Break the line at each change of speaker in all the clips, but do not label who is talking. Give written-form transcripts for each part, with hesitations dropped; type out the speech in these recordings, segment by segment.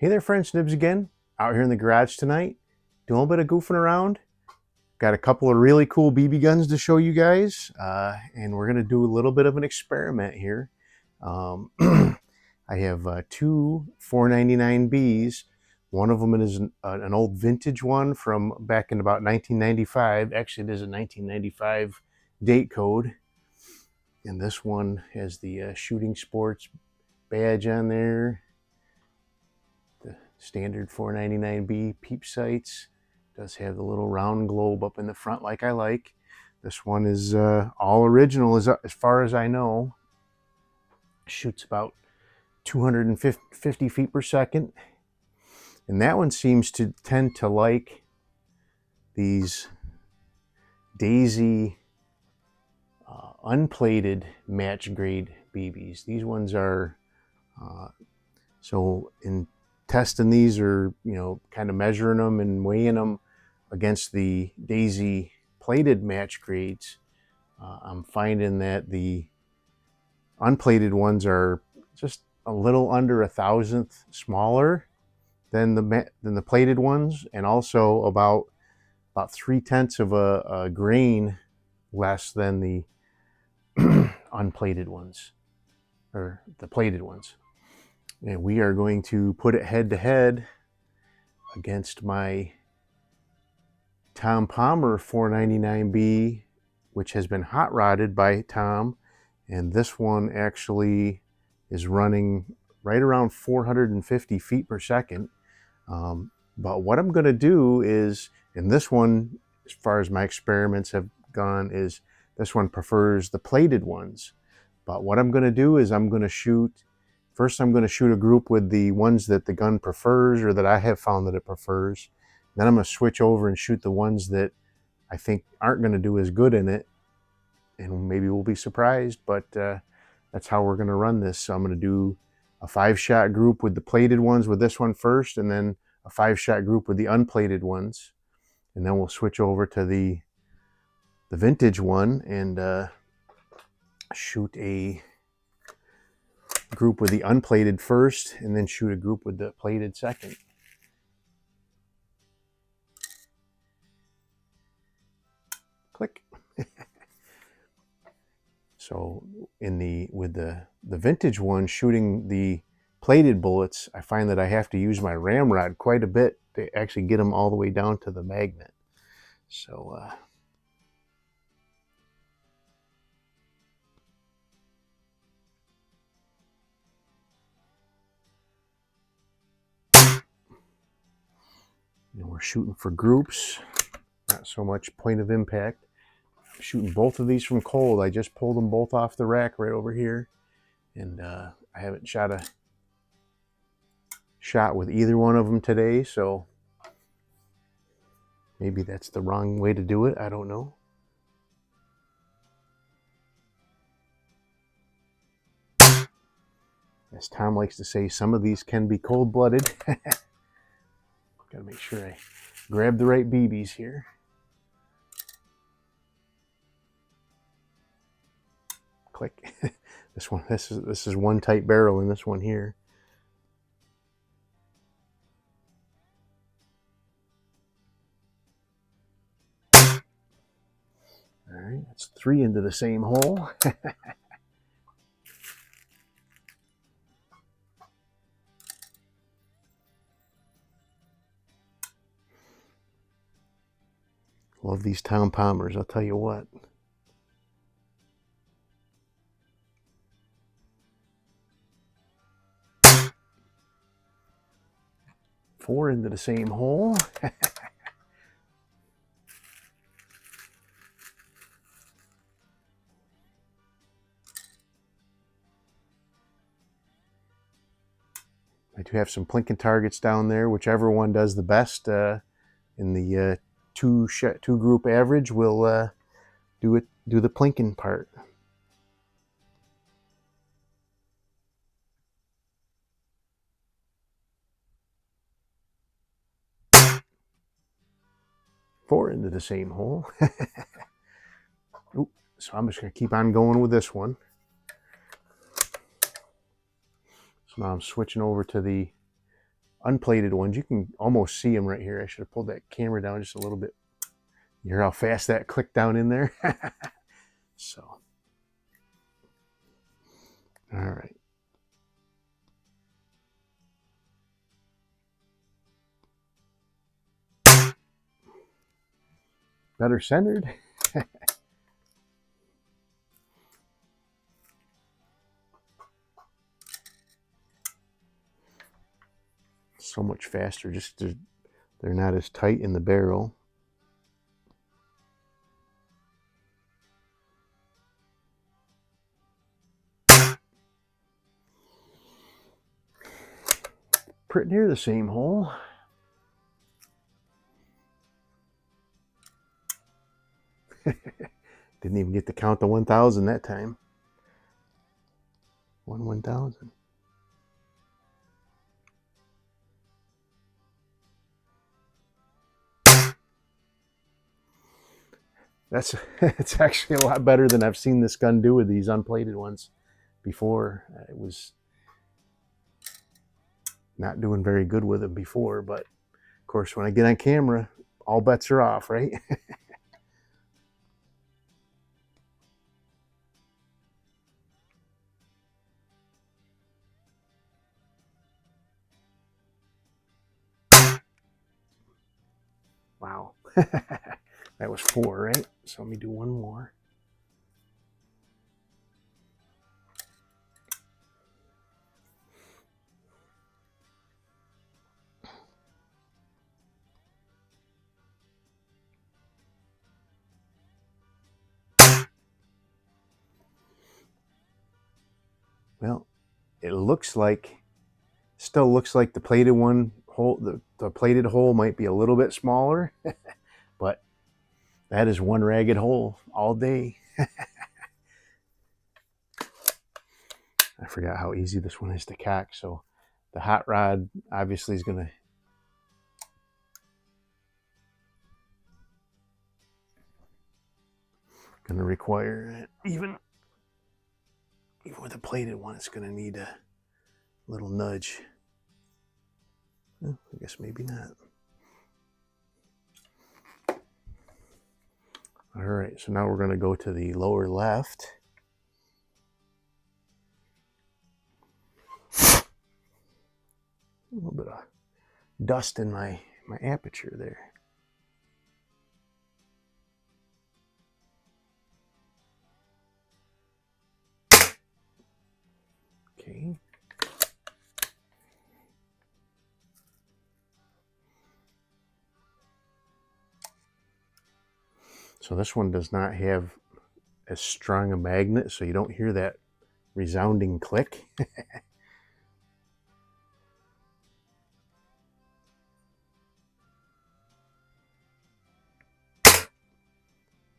Hey there, friends, Nibs again. Out here in the garage tonight, doing a little bit of goofing around. Got a couple of really cool BB guns to show you guys, and we're going to do a little bit of an experiment here. I have two 499Bs. One of them is an old vintage one from back in about 1995. Actually, it is a 1995 date code. And this one has the Shooting Sports badge on there. The standard 499B peep sights. Does have the little round globe up in the front like I like. This one is all original as far as I know. Shoots about 250 feet per second. And that one seems to tend to like these Daisy unplated match grade BBs. These ones are, so in testing these, or kind of measuring them and weighing them against the Daisy plated match grades, I'm finding that the unplated ones are just a little under 1,000th smaller than the plated ones, and also about 3/10 of a grain less than the unplated ones, or the plated ones. And we are going to put it head to head against my Tom Palmer 499B, which has been hot rodded by Tom. And this one actually is running right around 450 feet per second. But what I'm going to do is, and this one, as far as my experiments have gone, is this one prefers the plated ones. But what I'm going to do is I'm going to shoot a group with the ones that the gun prefers, or that I have found that it prefers. Then I'm going to switch over and shoot the ones that I think aren't going to do as good in it. And maybe we'll be surprised, but that's how we're going to run this. So I'm going to do a 5-shot group with the plated ones with this one first, and then a 5-shot group with the unplated ones. And then we'll switch over to the vintage one and shoot a group with the unplated first, and then shoot a group with the plated second. Click. So with the vintage one, shooting the plated bullets, I find that I have to use my ramrod quite a bit to actually get them all the way down to the magnet. So we're shooting for groups, not so much point of impact. I'm shooting both of these from cold. I just pulled them both off the rack right over here, and I haven't shot a shot with either one of them today, so maybe that's the wrong way to do it. I don't know. As Tom likes to say, some of these can be cold-blooded. Gotta make sure I grab the right BBs here. Click. This is one tight barrel in this one here. All right, that's 3 into the same hole. Love these Tom Palmers, I'll tell you what. Four into the same hole. I do have some plinking targets down there. Whichever one does the best in the two group average will do the plinking part. Four into the same hole. Ooh, so I'm just going to keep on going with this one. So now I'm switching over to the unplated ones, you can almost see them right here. I should have pulled that camera down just a little bit. You hear how fast that clicked down in there? So, all right. Better centered. So much faster, just they're not as tight in the barrel. Pretty near the same hole. Didn't even get to count the 1,000 that time. 1,000. It's actually a lot better than I've seen this gun do with these unplated ones before. It was not doing very good with them before, but of course when I get on camera, all bets are off, right? Wow. That was 4, right? So let me do one more. Well, it looks like, still looks like the plated one hole, the plated hole might be a little bit smaller, but that is one ragged hole all day. I forgot how easy this one is to cock, so the hot rod obviously is gonna require it. Even with a plated one, it's gonna need a little nudge. Well, I guess maybe not. All right, so now we're gonna go to the lower left. A little bit of dust in my aperture there. Okay. So this one does not have as strong a magnet, so you don't hear that resounding click.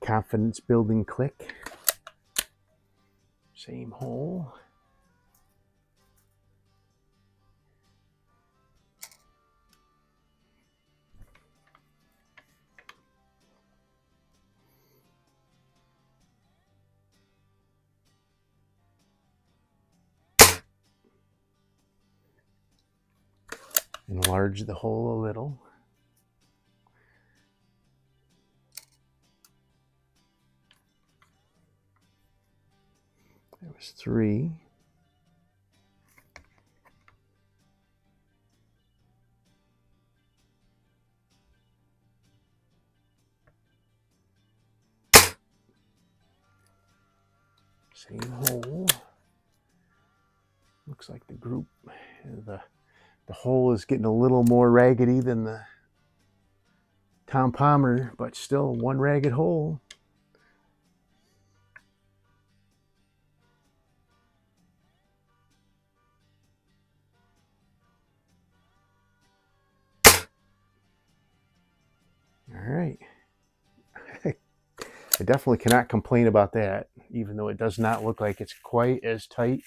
Confidence building click. Same hole. Enlarge the hole a little. There was 3. Same hole. Looks like the group, the hole is getting a little more raggedy than the Tom Palmer, but still one ragged hole. All right. I definitely cannot complain about that, even though it does not look like it's quite as tight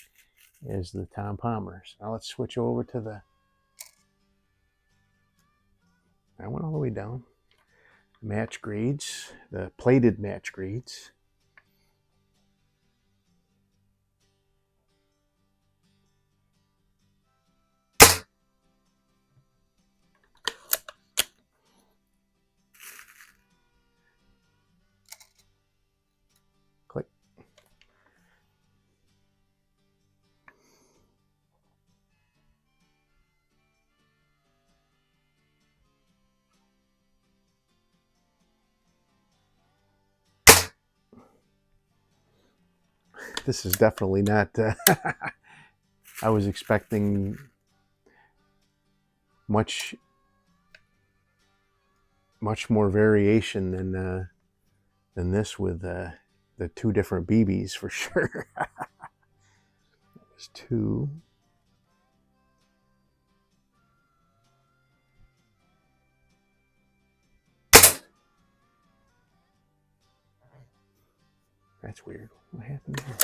as the Tom Palmers. Now let's switch over to the, I went all the way down, match grades, the plated match grades. This is definitely not, I was expecting much more variation than this with the two different BBs for sure. There's two. That's weird. What happened there?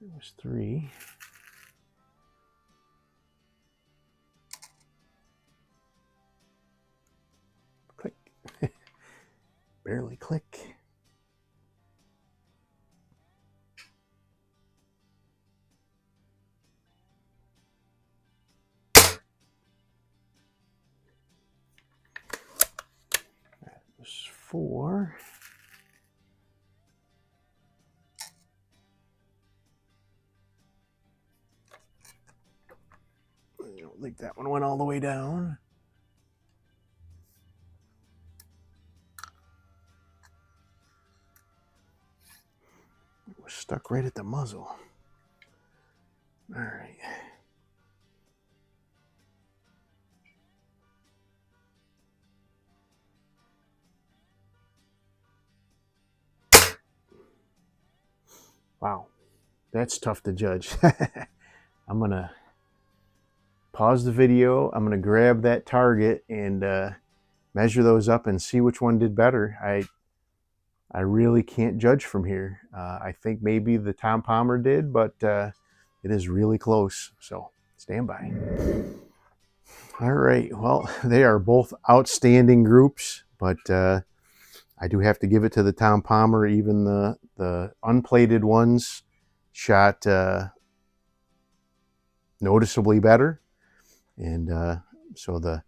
There was three. Click. Barely click. That was four. I don't think that one went all the way down. It was stuck right at the muzzle. All right. Wow, that's tough to judge. I'm gonna pause the video. I'm gonna grab that target and measure those up and see which one did better. I really can't judge from here. I think maybe the Tom Palmer did, but it is really close. So stand by. All right. Well, they are both outstanding groups, but I do have to give it to the Tom Palmer. Even the unplated ones shot noticeably better. And so the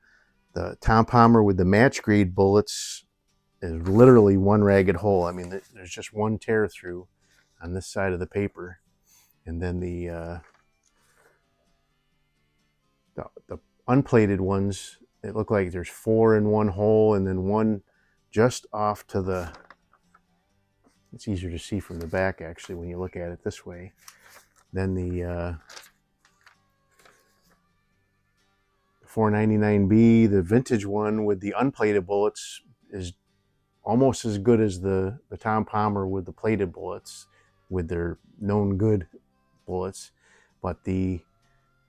Tom Palmer with the match grade bullets is literally one ragged hole. I mean, there's just one tear through on this side of the paper. And then the unplated ones, it looked like there's 4 in one hole and then one just off to the, it's easier to see from the back actually when you look at it this way. Then the 499B, the vintage one with the unplated bullets, is almost as good as the Tom Palmer with the plated bullets, with their known good bullets. But the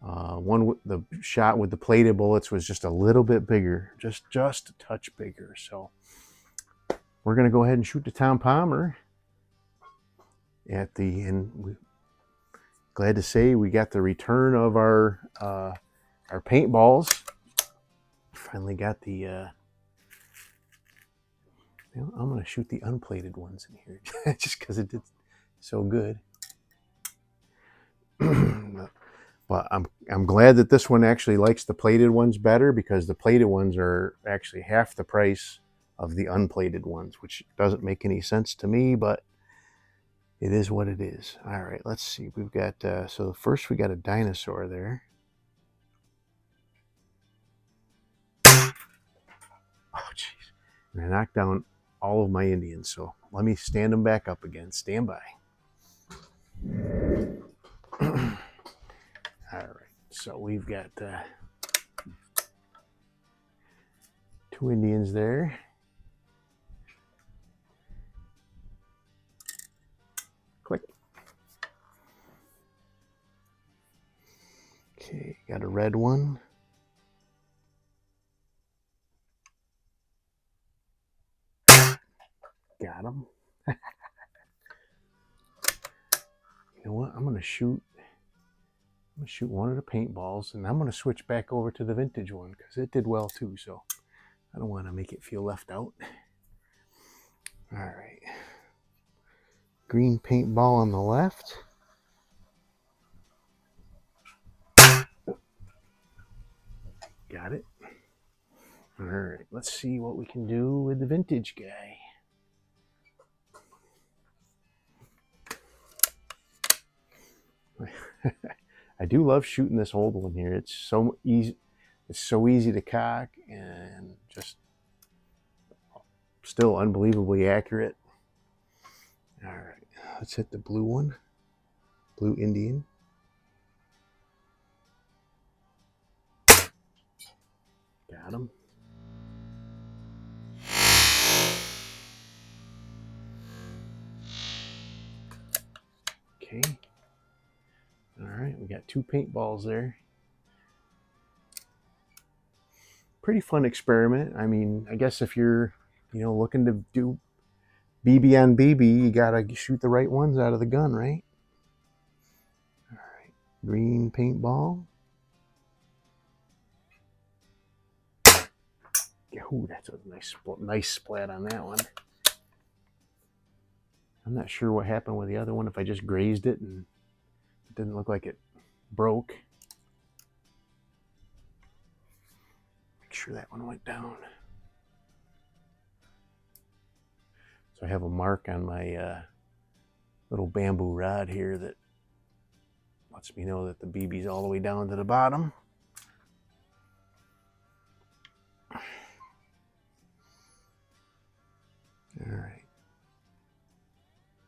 the shot with the plated bullets was just a little bit bigger, just a touch bigger. So we're going to go ahead and shoot the Tom Palmer and glad to say we got the return of our paintballs. Finally got the I'm going to shoot the unplated ones in here just because it did so good. But I'm glad that this one actually likes the plated ones better, because the plated ones are actually half the price of the unplated ones, which doesn't make any sense to me, but it is what it is. All right, let's see. We've got, so first we got a dinosaur there. Oh, jeez. And I knocked down all of my Indians, so let me stand them back up again. Stand by. All right, so we've got 2 Indians there. Click. Okay, got a red one. Got him. You know what? I'm gonna shoot one of the paintballs, and I'm gonna switch back over to the vintage one because it did well too. So I don't want to make it feel left out. All right. Green paintball on the left. Got it. All right. Let's see what we can do with the vintage guy. I do love shooting this old one here. It's so easy. It's so easy to cock and just still unbelievably accurate. All right, Let's hit the blue one. Blue Indian. Got him. Okay. All right, we got 2 paintballs there. Pretty fun experiment. I mean, I guess if you're, looking to do BB on BB, you gotta shoot the right ones out of the gun, right? All right, green paintball. Ooh, that's a nice splat on that one. I'm not sure what happened with the other one, if I just grazed it and it didn't look like it broke. Make sure that one went down. So I have a mark on my little bamboo rod here that lets me know that the BB's all the way down to the bottom. All right.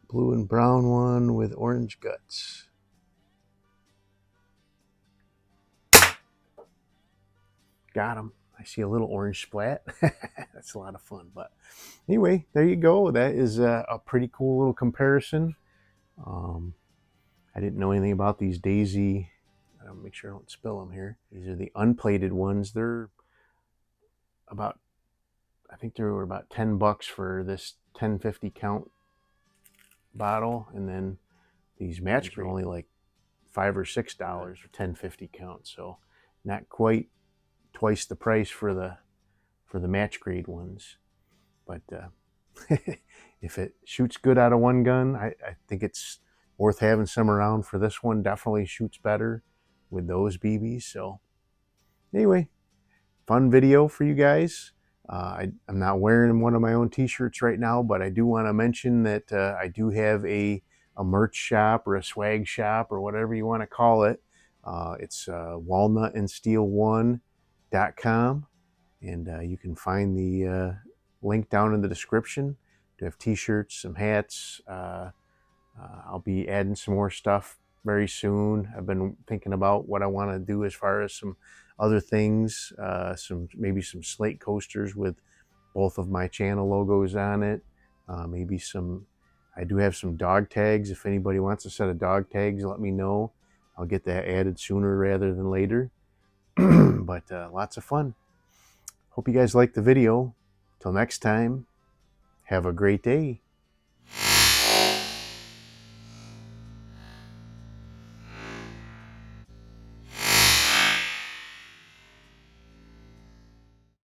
Blue and brown one with orange guts. Got him. I see a little orange splat. That's a lot of fun. But anyway, there you go. That is a pretty cool little comparison. I didn't know anything about these Daisy. I'll make sure I don't spill them here. These are the unplated ones. They're about, I think they were about $10 for this 1050 count bottle, and then these match are only like $5 or $6 for 1050 count. So not quite twice the price for the match grade ones, but if it shoots good out of one gun, I think it's worth having some around for this one. Definitely shoots better with those BBs. So anyway, fun video for you guys. I'm not wearing one of my own t-shirts right now, but I do want to mention that I do have a merch shop or a swag shop or whatever you want to call it. It's walnutandsteel1.com, and you can find the link down in the description. To have t-shirts, some hats. I'll be adding some more stuff very soon. I've been thinking about what I want to do as far as some other things, maybe some slate coasters with both of my channel logos on it. I do have some dog tags. If anybody wants a set of dog tags, let me know. I'll get that added sooner rather than later. But lots of fun. Hope you guys liked the video. Till next time, have a great day.